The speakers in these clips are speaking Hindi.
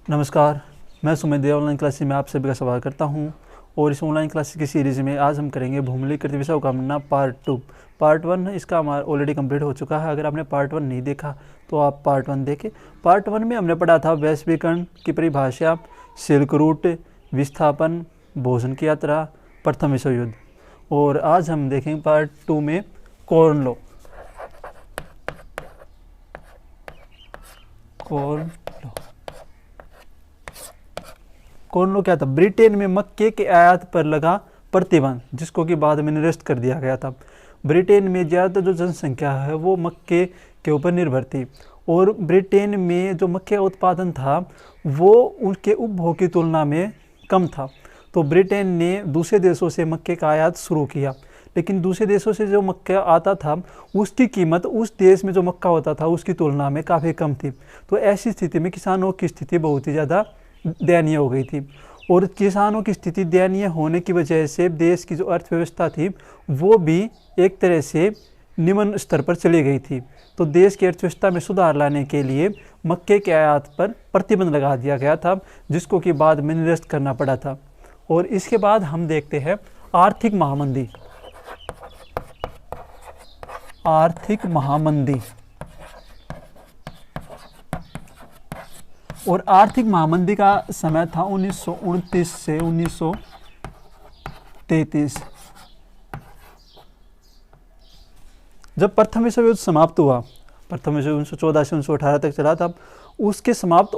नमस्कार, मैं सुमित देव ऑनलाइन क्लासेस में आप सभी का स्वागत करता हूं। और इस ऑनलाइन क्लासेस की सीरीज़ में आज हम करेंगे भूमिलिखित विषय अवगणना पार्ट 2। पार्ट 1 इसका हमारा ऑलरेडी कंप्लीट हो चुका है। अगर आपने पार्ट 1 नहीं देखा तो आप पार्ट 1 देखें। पार्ट 1 में हमने पढ़ा था वैश्वीकरण की परिभाषा, सिल्क रूट, विस्थापन, भोजन की यात्रा, प्रथम विश्व युद्ध। और आज हम देखेंगे पार्ट 2 में कॉर्न लॉ। कॉर्न लॉ क्या था? ब्रिटेन में मक्के के आयात पर लगा प्रतिबंध, जिसको कि बाद में निरस्त कर दिया गया था। ब्रिटेन में ज़्यादातर जो जनसंख्या है वो मक्के के ऊपर निर्भर थी, और ब्रिटेन में जो मक्के का उत्पादन था वो उनके उपभोग की तुलना में कम था। तो ब्रिटेन ने दूसरे देशों से मक्के का आयात शुरू किया, लेकिन दूसरे देशों से जो मक्का आता था उसकी कीमत उस देश में जो मक्का होता था उसकी तुलना में काफ़ी कम थी। तो ऐसी स्थिति में किसानों की स्थिति बहुत ही ज़्यादा दयनीय हो गई थी, और किसानों की स्थिति दयनीय होने की वजह से देश की जो अर्थव्यवस्था थी वो भी एक तरह से निम्न स्तर पर चली गई थी। तो देश की अर्थव्यवस्था में सुधार लाने के लिए मक्के के आयात पर प्रतिबंध लगा दिया गया था, जिसको कि बाद में निरस्त करना पड़ा था। और इसके बाद हम देखते हैं आर्थिक महामंदी। आर्थिक महामंदी और आर्थिक महामंदी का समय था 1929 से 1933। जब प्रथम विश्व युद्ध समाप्त हुआ, प्रथम विश्व युद्ध 1914 से 1918 तक चला था। उसके समाप्त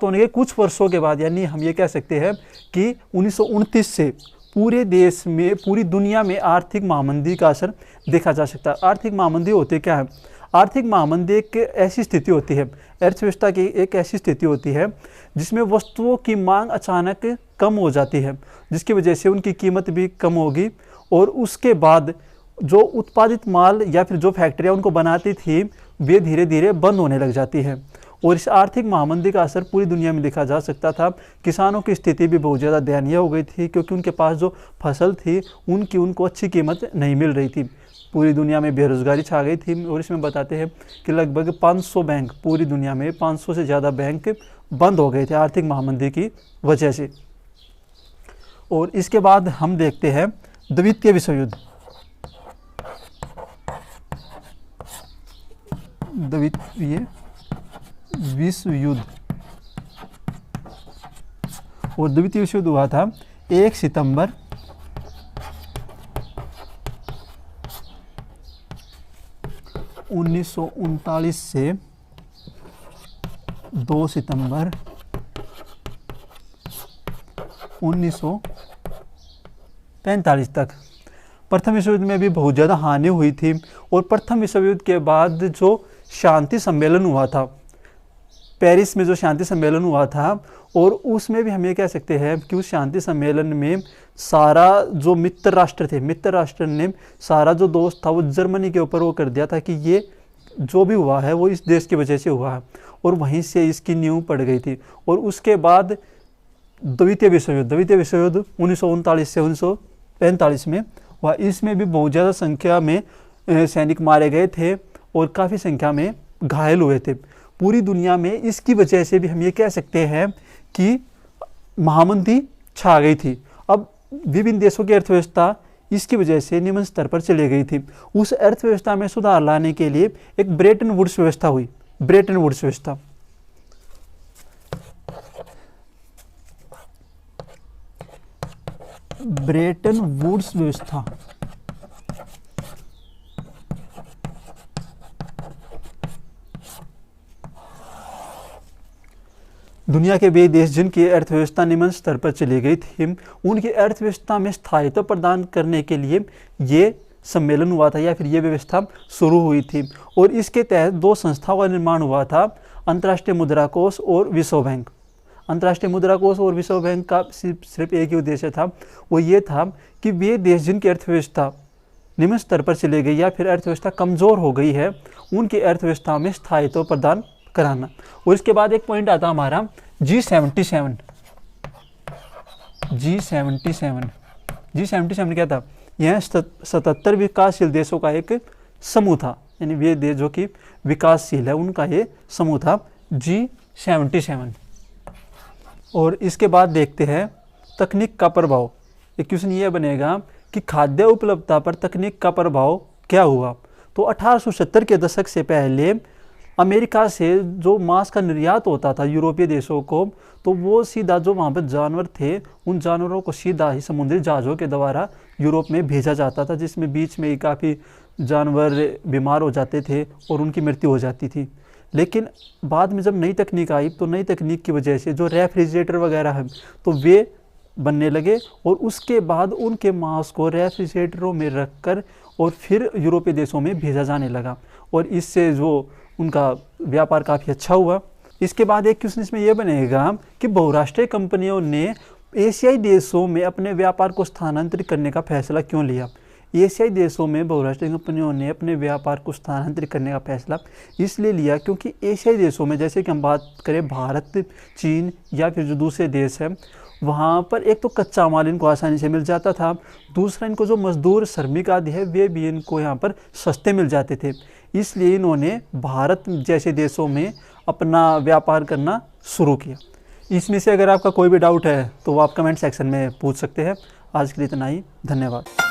होने के कुछ वर्षों के बाद, यानी हम ये कह सकते हैं कि 1929 से पूरे देश में, पूरी दुनिया में आर्थिक महामंदी का असर देखा जा सकता है। आर्थिक महामंदी होती क्या है? आर्थिक महामंदी एक ऐसी स्थिति होती है, अर्थव्यवस्था की एक ऐसी स्थिति होती है जिसमें वस्तुओं की मांग अचानक कम हो जाती है, जिसकी वजह से उनकी कीमत भी कम होगी, और उसके बाद जो उत्पादित माल या फिर जो फैक्ट्रियाँ उनको बनाती थी वे धीरे धीरे बंद होने लग जाती है। और इस आर्थिक महामंदी का असर पूरी दुनिया में देखा जा सकता था। किसानों की स्थिति भी बहुत ज़्यादा दयनीय हो गई थी, क्योंकि उनके पास जो फसल थी उनको अच्छी कीमत नहीं मिल रही थी। पूरी दुनिया में बेरोजगारी छा गई थी, और इसमें बताते हैं कि लगभग 500 बैंक, पूरी दुनिया में 500 से ज़्यादा बैंक बंद हो गए थे आर्थिक महामंदी की वजह से। और इसके बाद हम देखते हैं द्वितीय विश्व युद्ध। द्वितीय विश्व युद्ध। और द्वितीय विश्व युद्ध हुआ था 1 सितंबर 1939 से 2 सितंबर 1945 तक। प्रथम विश्व युद्ध में भी बहुत ज़्यादा हानि हुई थी, और प्रथम विश्व युद्ध के बाद जो शांति सम्मेलन हुआ था, पेरिस में जो शांति सम्मेलन हुआ था, और उसमें भी हम ये कह सकते हैं कि उस शांति सम्मेलन में सारा जो मित्र राष्ट्र थे, मित्र राष्ट्र ने सारा जो दोष था वो जर्मनी के ऊपर वो कर दिया था कि ये जो भी हुआ है वो इस देश की वजह से हुआ है, और वहीं से इसकी नींव पड़ गई थी। और उसके बाद द्वितीय विश्व युद्ध 1939 से 1945 में हुआ। इसमें भी बहुत ज़्यादा संख्या में सैनिक मारे गए थे, और काफ़ी संख्या में घायल हुए थे पूरी दुनिया में। इसकी वजह से भी हम ये कह सकते हैं कि महामंदी छा गई थी। अब विभिन्न देशों की अर्थव्यवस्था इसकी वजह से निम्न स्तर पर चली गई थी। उस अर्थव्यवस्था में सुधार लाने के लिए एक ब्रेटन वुड्स व्यवस्था हुई। ब्रेटन वुड्स व्यवस्था ब्रेटन वुड्स व्यवस्था दुनिया के वे देश जिनकी अर्थव्यवस्था निम्न स्तर पर चली गई थी, उनकी अर्थव्यवस्था में स्थायित्व प्रदान करने के लिए ये सम्मेलन हुआ था, या फिर ये व्यवस्था शुरू हुई थी। और इसके तहत 2 संस्थाओं का निर्माण हुआ था, अंतर्राष्ट्रीय मुद्रा कोष और विश्व बैंक। अंतर्राष्ट्रीय मुद्रा कोष और विश्व बैंक का सिर्फ एक ही उद्देश्य था, वो ये था कि वे देश जिनकी अर्थव्यवस्था निम्न स्तर पर चली गई या फिर अर्थव्यवस्था कमज़ोर हो गई है, उनकी अर्थव्यवस्था में स्थायित्व प्रदान कराना। और इसके बाद एक पॉइंट आता हमारा G77। G77 क्या था? यह 77 विकासशील देशों का एक समूह था, यानी वे देश जो कि विकासशील है उनका ये समूह था G77। 77। और इसके बाद देखते हैं तकनीक का प्रभाव। एक क्वेश्चन ये बनेगा कि खाद्य उपलब्धता पर तकनीक का प्रभाव क्या हुआ। तो 1870 के दशक से पहले अमेरिका से जो मांस का निर्यात होता था यूरोपीय देशों को, तो वो सीधा जो वहाँ पर जानवर थे उन जानवरों को सीधा ही समुद्री जहाज़ों के द्वारा यूरोप में भेजा जाता था, जिसमें बीच में ही काफ़ी जानवर बीमार हो जाते थे और उनकी मृत्यु हो जाती थी। लेकिन बाद में जब नई तकनीक आई तो नई तकनीक की वजह से जो रेफ्रिजरेटर वगैरह है तो वे बनने लगे और उसके बाद उनके मांस को रेफ्रिजरेटरों में रखकर और फिर यूरोपीय देशों में भेजा जाने लगा और इससे जो उनका व्यापार काफ़ी अच्छा हुआ। इसके बाद एक क्वेश्चन इसमें यह बनेगा कि बहुराष्ट्रीय कंपनियों ने एशियाई देशों में अपने व्यापार को स्थानांतरित करने का फैसला क्यों लिया। एशियाई देशों में बहुराष्ट्रीय कंपनियों ने अपने व्यापार को स्थानांतरित करने का फैसला इसलिए लिया क्योंकि एशियाई देशों में, जैसे कि हम बात करें भारत, चीन या फिर जो दूसरे देश हैं, वहाँ पर एक तो कच्चा माल इनको आसानी से मिल जाता था, दूसरा इनको जो मजदूर श्रमिक आदि है वे भी इनको यहाँ पर सस्ते मिल जाते थे। इसलिए इन्होंने भारत जैसे देशों में अपना व्यापार करना शुरू किया। इसमें से अगर आपका कोई भी डाउट है तो वो आप कमेंट सेक्शन में पूछ सकते हैं। आज के लिए इतना ही, धन्यवाद।